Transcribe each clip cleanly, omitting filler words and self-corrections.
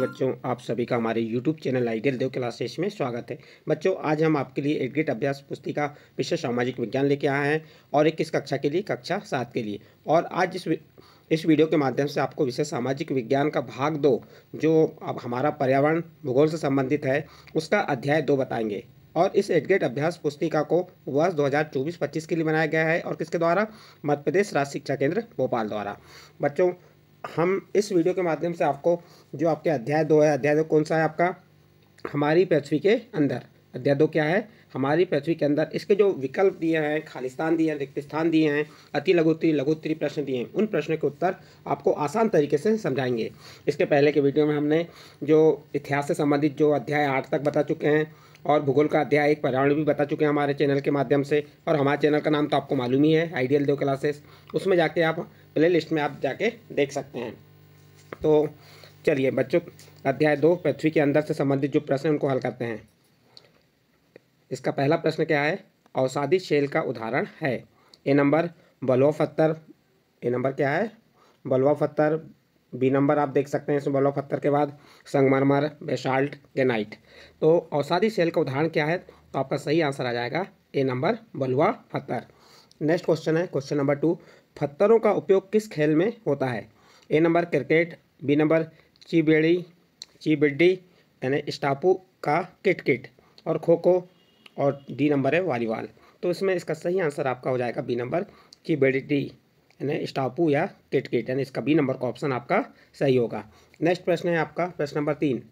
बच्चों, आप सभी का हमारे YouTube चैनल आइडियल देव क्लासेस में स्वागत है। बच्चों, आज हम आपके लिए एडग्रेड अभ्यास पुस्तिका विषय सामाजिक विज्ञान लेके आए हैं और 21 कक्षा के लिए, कक्षा 7 के लिए। और आज इस वीडियो के माध्यम से आपको विषय सामाजिक विज्ञान का भाग 2, जो अब हमारा पर्यावरण भूगोल से संबंधित है, उसका अध्याय 2 बताएंगे। और इस एडग्रेड अभ्यास पुस्तिका को वर्ष 2024-25 के लिए बनाया गया है और किसके द्वारा? मध्य प्रदेश राज्य शिक्षा केंद्र भोपाल द्वारा। बच्चों, हम इस वीडियो के माध्यम से आपको जो आपके अध्याय 2 है, अध्याय 2 कौन सा है आपका? हमारी पृथ्वी के अंदर। अध्याय 2 क्या है? हमारी पृथ्वी के अंदर। इसके जो विकल्प दिए हैं, खालिस्तान दिए हैं, रिक्त स्थान दिए हैं, अति लघुत्तरी लघुत्तरी प्रश्न दिए हैं, उन प्रश्नों के उत्तर आपको आसान तरीके से समझाएंगे। इसके पहले के वीडियो में हमने जो इतिहास से संबंधित जो अध्याय 8 तक बता चुके हैं और भूगोल का अध्याय 1 पर्यावरण भी बता चुके हैं हमारे चैनल के माध्यम से। और हमारे चैनल का नाम तो आपको मालूम ही है, आइडियल देव क्लासेस। उसमें जाके आप प्ले लिस्ट में आप जाके देख सकते हैं। तो चलिए बच्चों, अध्याय 2 पृथ्वी के अंदर से संबंधित जो प्रश्न उनको हल करते हैं। इसका पहला प्रश्न क्या है? अवसादी शेल का उदाहरण है। ए नंबर बलुआ पत्थर। ए नंबर क्या है? बलुआ पत्थर। बी नंबर आप देख सकते हैं इसमें बलुआ पत्थर के बाद संगमरमर, बेसाल्ट, ग्रेनाइट। तो अवसादी शेल का उदाहरण क्या है? तो आपका सही आंसर आ जाएगा ए नंबर बलुआ पत्थर। नेक्स्ट क्वेश्चन है क्वेश्चन नंबर 2। पत्थरों का उपयोग किस खेल में होता है? ए नंबर क्रिकेट, बी नंबर चीबिड्डी यानी स्टापू का किट और खो खो, और डी नंबर है वॉलीबॉल। तो इसमें इसका सही आंसर आपका हो जाएगा बी नंबर चीबिड्डी यानी स्टापू या किट यानी इसका बी नंबर का ऑप्शन आपका सही होगा। नेक्स्ट प्रश्न है आपका प्रश्न नंबर 3।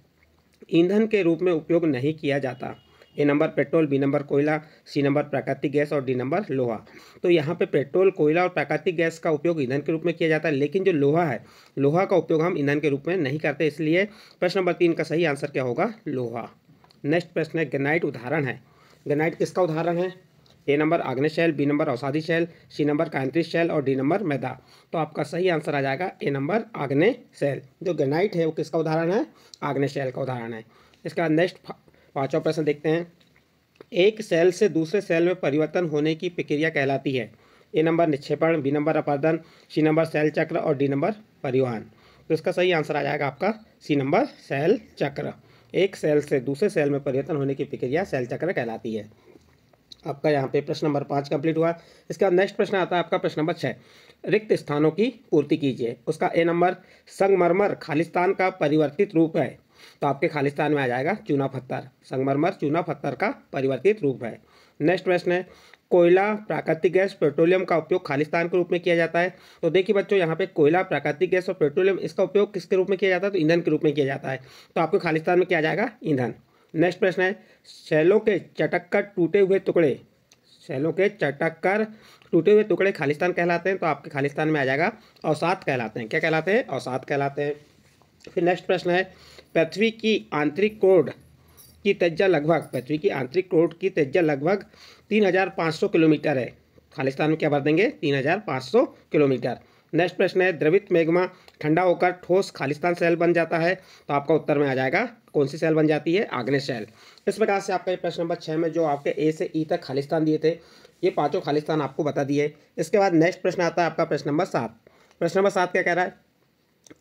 ईंधन के रूप में उपयोग नहीं किया जाता। ए नंबर पेट्रोल, बी नंबर कोयला, सी नंबर प्राकृतिक गैस और डी नंबर लोहा। तो यहाँ पे पेट्रोल, कोयला और प्राकृतिक गैस का उपयोग ईंधन के रूप में किया जाता है, लेकिन जो लोहा है, लोहा का उपयोग हम ईंधन के रूप में नहीं करते, इसलिए प्रश्न नंबर 3 का सही आंसर क्या होगा? लोहा। नेक्स्ट प्रश्न है ग्रेनाइट उदाहरण है। ग्रेनाइट किसका उदाहरण है? ए नंबर आग्नेय शैल, बी नंबर अवसादी शैल, सी नंबर कांतिज शैल और डी नंबर मैदा। तो आपका सही आंसर आ जाएगा ए नंबर आग्नेय शैल। जो ग्रेनाइट है वो किसका उदाहरण है? आग्नेय शैल का उदाहरण है। इसका नेक्स्ट 5वां प्रश्न देखते हैं। एक सेल से दूसरे सेल में परिवर्तन होने की प्रक्रिया कहलाती है। ए नंबर निक्षेपण, बी नंबर अपरदन, सी नंबर सेल चक्र और डी नंबर परिवहन। तो इसका सही आंसर आ जाएगा आपका सी नंबर सेल चक्र। एक सेल से दूसरे सेल में परिवर्तन होने की प्रक्रिया सेल चक्र कहलाती है। आपका यहाँ पे प्रश्न नंबर 5 कंप्लीट हुआ। इसका नेक्स्ट प्रश्न आता है आपका प्रश्न नंबर 6। रिक्त स्थानों की पूर्ति कीजिए। उसका ए नंबर संगमरमर खालिस्तान का परिवर्तित रूप है। तो आपके खालिस्तान में आ जाएगा चूना पत्थर। संगमरमर चूना पत्थर का परिवर्तित रूप है। नेक्स्ट प्रश्न है कोयला, प्राकृतिक गैस, पेट्रोलियम का उपयोग खालिस्तान के रूप में किया जाता है। तो देखिए बच्चों, यहाँ पे कोयला, प्राकृतिक गैस और पेट्रोलियम, इसका उपयोग किसके रूप में किया जाता है? तो ईंधन के रूप में किया जाता है। तो आपको खालिस्तान में क्या आ जाएगा? ईंधन। नेक्स्ट प्रश्न है शैलों के चटक कर टूटे हुए टुकड़े, शैलों के चटक कर टूटे हुए टुकड़े खालिस्तान कहलाते हैं। तो आपके खालिस्तान में आ जाएगा अवसाद कहलाते हैं। क्या कहलाते हैं? अवसाद कहलाते हैं। फिर नेक्स्ट प्रश्न है पृथ्वी की आंतरिक कोण की त्रिज्या लगभग, पृथ्वी की आंतरिक कोण की त्रिज्या लगभग 3500 किलोमीटर है। खालिस्तान में क्या भर देंगे? 3500 किलोमीटर। नेक्स्ट प्रश्न है द्रवित मैग्मा ठंडा होकर ठोस खालिस्तान सेल बन जाता है। तो आपका उत्तर में आ जाएगा कौन सी सेल बन जाती है? आग्नेय सेल। इस प्रकार से आपका प्रश्न नंबर 6 में जो आपके ए से ई तक खालिस्तान दिए थे, ये 5 खालिस्तान आपको बता दिए। इसके बाद नेक्स्ट प्रश्न आता है आपका प्रश्न नंबर 7। प्रश्न नंबर 7 क्या कह रहा है?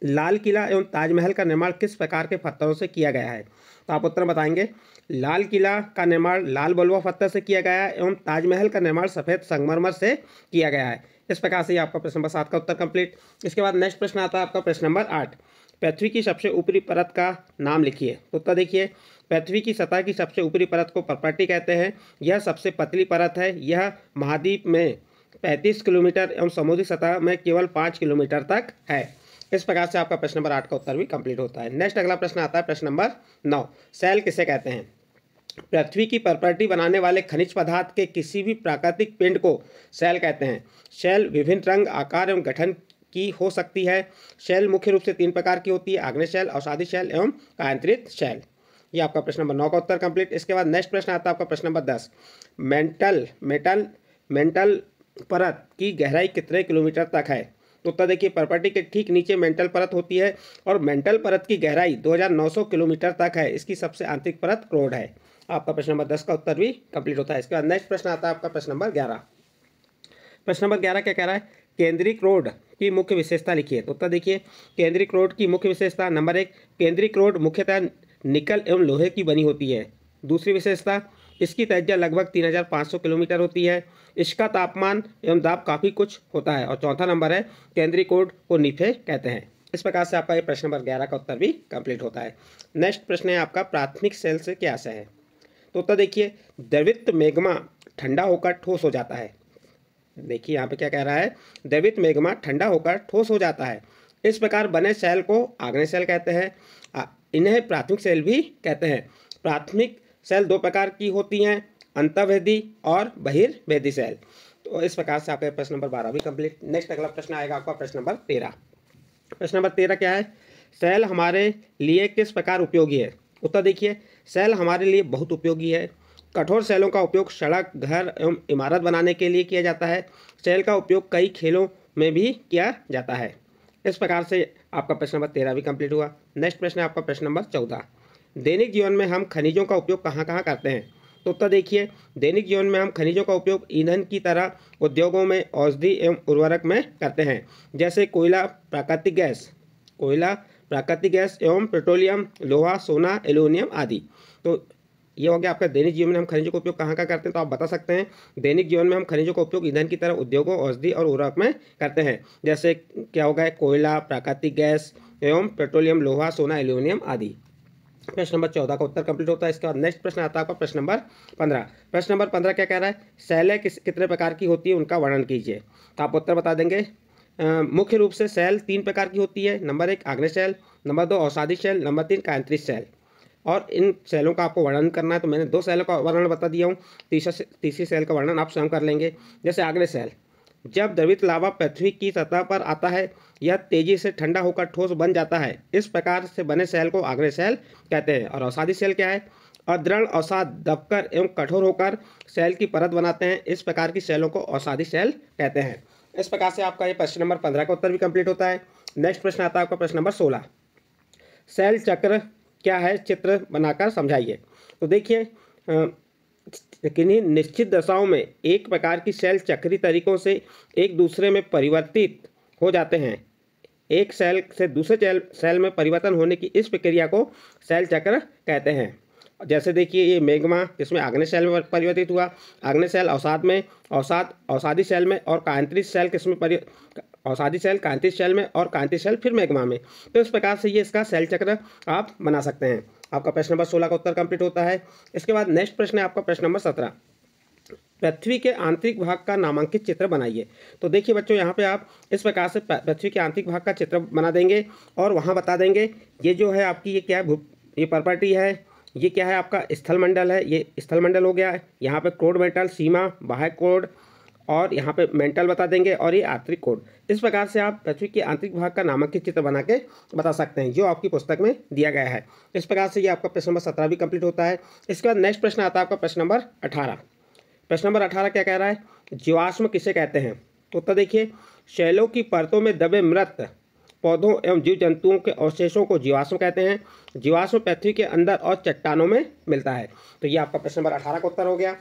लाल किला एवं ताजमहल का निर्माण किस प्रकार के पत्थरों से किया गया है? तो आप उत्तर बताएंगे। लाल किला का निर्माण लाल बलुआ पत्थर से किया गया है एवं ताजमहल का निर्माण सफ़ेद संगमरमर से किया गया है। इस प्रकार से आपका प्रश्न नंबर 7 का उत्तर कंप्लीट। इसके बाद नेक्स्ट प्रश्न आता है आपका प्रश्न नंबर 8। पृथ्वी की सबसे ऊपरी परत का नाम लिखिए। उत्तर देखिए, पृथ्वी की सतह की सबसे ऊपरी परत को पर्पटी कहते हैं। यह सबसे पतली परत है। यह महाद्वीप में 35 किलोमीटर एवं समुद्री सतह में केवल 5 किलोमीटर तक है। इस प्रकार से आपका प्रश्न नंबर 8 का उत्तर भी कंप्लीट होता है। नेक्स्ट अगला प्रश्न आता है प्रश्न नंबर 9। सेल किसे कहते हैं? पृथ्वी की प्रॉपर्टी बनाने वाले खनिज पदार्थ के किसी भी प्राकृतिक पिंड को सेल कहते हैं। सेल विभिन्न रंग, आकार एवं गठन की हो सकती है। सेल मुख्य रूप से 3 प्रकार की होती है: आग्नेय शेल, अवसादी शेल एवं कायांतरित शेल। ये आपका प्रश्न नंबर 9 का उत्तर कंप्लीट। इसके बाद नेक्स्ट प्रश्न आता है आपका प्रश्न नंबर 10। मेंटल परत की गहराई कितने किलोमीटर तक है? तो उत्तर देखिए, प्रॉपर्टी के ठीक नीचे मेंटल परत होती है और मेंटल परत की गहराई 2900 किलोमीटर तक है। इसकी सबसे आंतरिक परत क्रोड है। आपका प्रश्न नंबर 10 का उत्तर भी कंप्लीट होता है। इसके बाद नेक्स्ट प्रश्न आता है आपका प्रश्न नंबर 11। प्रश्न नंबर 11 क्या कह रहा है? केंद्रीय क्रोड की मुख्य विशेषता लिखिए। तो उत्तर देखिए, केंद्रीय क्रोड की मुख्य विशेषता नंबर 1, केंद्रीय क्रोड मुख्यतः निकल एवं लोहे की बनी होती है। दूसरी विशेषता, इसकी त्रिज्या लगभग 3500 किलोमीटर होती है। इसका तापमान एवं दाब काफ़ी कुछ होता है। और चौथा नंबर है, केंद्रीय क्रोड को निफे कहते हैं। इस प्रकार से आपका ये प्रश्न नंबर 11 का उत्तर भी कंप्लीट होता है। नेक्स्ट प्रश्न है आपका, प्राथमिक सेल से क्या आशय है। तो उत्तर देखिए, द्रवित मैग्मा ठंडा होकर ठोस हो जाता है। देखिए यहाँ पे क्या कह रहा है, द्रवित मैग्मा ठंडा होकर ठोस हो जाता है। इस प्रकार बने सेल को आग्नेय सेल कहते हैं। इन्हें प्राथमिक सेल भी कहते हैं। प्राथमिक सेल दो प्रकार की होती हैं, अंतर्वेदी और बहिर्वेदी सेल। तो इस प्रकार से आपका प्रश्न नंबर 12 भी कंप्लीट। नेक्स्ट अगला प्रश्न आएगा आपका प्रश्न नंबर 13। प्रश्न नंबर 13 क्या है, सेल हमारे लिए किस प्रकार उपयोगी है। उत्तर देखिए, सेल हमारे लिए बहुत उपयोगी है। कठोर सेलों का उपयोग सड़क, घर एवं इमारत बनाने के लिए किया जाता है। सेल का उपयोग कई खेलों में भी किया जाता है। इस प्रकार से आपका प्रश्न नंबर 13 भी कंप्लीट हुआ। नेक्स्ट प्रश्न है आपका प्रश्न नंबर 14। दैनिक जीवन में हम खनिजों का उपयोग कहाँ कहाँ करते हैं। तो उत्तर देखिए, दैनिक जीवन में हम खनिजों का उपयोग ईंधन की तरह उद्योगों में, औषधि एवं उर्वरक में करते हैं, जैसे कोयला, प्राकृतिक गैस एवं पेट्रोलियम, लोहा, सोना, एल्यूमिनियम आदि। तो ये हो गया आपका दैनिक जीवन में हम खनिजों का उपयोग कहाँ कहाँ करते हैं। तो आप बता सकते हैं, दैनिक जीवन में हम खनिजों का उपयोग ईंधन की तरह उद्योगों, औषधि और उर्वरक में करते हैं, जैसे क्या होगा, कोयला, प्राकृतिक गैस एवं पेट्रोलियम, लोहा, सोना, एल्यूमिनियम आदि। प्रश्न नंबर 14 का उत्तर कंप्लीट होता है। इसके बाद नेक्स्ट प्रश्न आता है आपका प्रश्न नंबर 15। प्रश्न नंबर 15 क्या कह रहा है, सेलें कितने प्रकार की होती है, उनका वर्णन कीजिए। तो आप उत्तर बता देंगे। मुख्य रूप से सेल 3 प्रकार की होती है। नंबर 1 आग्नेय सेल, नंबर 2 अवसादी सेल, नंबर 3 कांतिज सेल। और इन सेलों का आपको वर्णन करना है। तो मैंने 2 सेलों का वर्णन बता दिया हूँ, तीसरी सेल का वर्णन आप स्वयं कर लेंगे। जैसे आग्नेय सेल, जब द्रवित लावा पृथ्वी की सतह पर आता है, यह तेजी से ठंडा होकर ठोस बन जाता है। इस प्रकार से बने सेल को आग्नेय सेल कहते हैं। और अवसादी सेल क्या है, अदृढ़ अवसाद दबकर एवं कठोर होकर सेल की परत बनाते हैं। इस प्रकार की सेलों को अवसादी सेल कहते हैं। इस प्रकार से आपका ये प्रश्न नंबर 15 का उत्तर भी कंप्लीट होता है। नेक्स्ट प्रश्न आता है आपका प्रश्न नंबर 16। सेल चक्र क्या है, चित्र बनाकर समझाइए। तो देखिए, किन्हीं निश्चित दशाओं में एक प्रकार की सेल चक्रीय तरीकों से एक दूसरे में परिवर्तित हो जाते हैं। एक सेल से दूसरे सेल में परिवर्तन होने की इस प्रक्रिया को सेल चक्र कहते हैं। जैसे देखिए, ये मैग्मा जिसमें आग्नेय सेल में परिवर्तित हुआ, आग्नेय सेल अवसाद में, अवसादी सेल में, और कांतिज सेल किसमें अवसादी सेल कांतिज सेल में, और कांतिज सेल फिर मैग्मा में। तो इस प्रकार से ये इसका सेल चक्र आप बना सकते हैं। आपका प्रश्न नंबर 16 का उत्तर कंप्लीट होता है। इसके बाद नेक्स्ट प्रश्न है आपका प्रश्न नंबर 17। पृथ्वी के आंतरिक भाग का नामांकित चित्र बनाइए। तो देखिए बच्चों, यहाँ पे आप इस प्रकार से पृथ्वी के आंतरिक भाग का चित्र बना देंगे और वहाँ बता देंगे ये जो है आपकी, ये क्या है, ये प्रॉपर्टी है, ये क्या है आपका स्थल मंडल है, ये स्थल मंडल हो गया है। यहाँ पे कोड मेंटल, सीमा, बाह्य कोड, और यहाँ पे मेंटल बता देंगे, और ये आंतरिक कोड। इस प्रकार से आप पृथ्वी के आंतरिक भाग का नामांकित चित्र बना के बता सकते हैं, जो आपकी पुस्तक में दिया गया है। इस प्रकार से ये आपका प्रश्न नंबर 17 भी कंप्लीट होता है। इसके बाद नेक्स्ट प्रश्न आता है आपका प्रश्न नंबर 18। प्रश्न नंबर 18 क्या कह रहा है, जीवाश्म किसे कहते हैं। तो उत्तर देखिए, शैलों की परतों में दबे मृत पौधों एवं जीव जंतुओं के अवशेषों को जीवाश्म कहते हैं। जीवाश्म पृथ्वी के अंदर और चट्टानों में मिलता है। तो ये आपका प्रश्न नंबर 18 का उत्तर हो गया।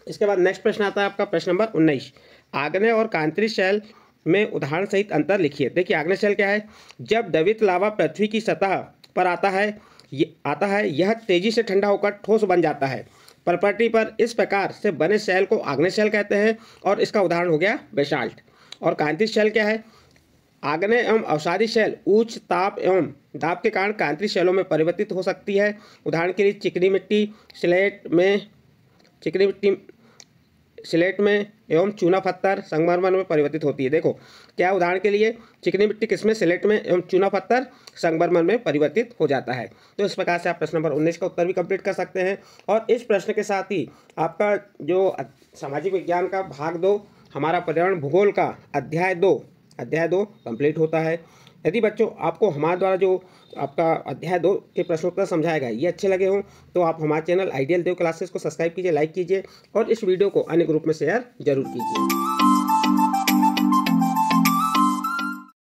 इसके बाद नेक्स्ट प्रश्न आता है आपका प्रश्न नंबर 19। आग्नेय और कांतिज सेल में उदाहरण सहित अंतर लिखिए। देखिए, आग्नेय सेल क्या है, जब द्रवित लावा पृथ्वी की सतह पर आता है यह तेजी से ठंडा होकर ठोस बन जाता है। प्रॉपर्टी पर इस प्रकार से बने सेल को आग्नेय सेल कहते हैं, और इसका उदाहरण हो गया बेसाल्ट। और कांतिज सेल क्या है, आग्नेय एवं अवसादी सेल उच्च ताप एवं दाब के कारण कांतिज सेलों में परिवर्तित हो सकती है। उदाहरण के लिए चिकनी मिट्टी स्लेट में एवं चूना पत्थर संगमरमर में परिवर्तित होती है। देखो क्या, उदाहरण के लिए चिकनी मिट्टी किसमें, स्लेट में, एवं चूना पत्थर संगमरमर में परिवर्तित हो जाता है। तो इस प्रकार से आप प्रश्न नंबर 19 का उत्तर भी कंप्लीट कर सकते हैं। और इस प्रश्न के साथ ही आपका जो सामाजिक विज्ञान का भाग 2 हमारा पर्यावरण भूगोल का अध्याय 2 कंप्लीट होता है। यदि बच्चों आपको हमारे द्वारा जो आपका अध्याय 2 के प्रश्नोत्तर समझाएगा ये अच्छे लगे हों, तो आप हमारे चैनल आइडियल देव क्लासेस को सब्सक्राइब कीजिए, लाइक कीजिए, और इस वीडियो को अन्य ग्रुप में शेयर जरूर कीजिए।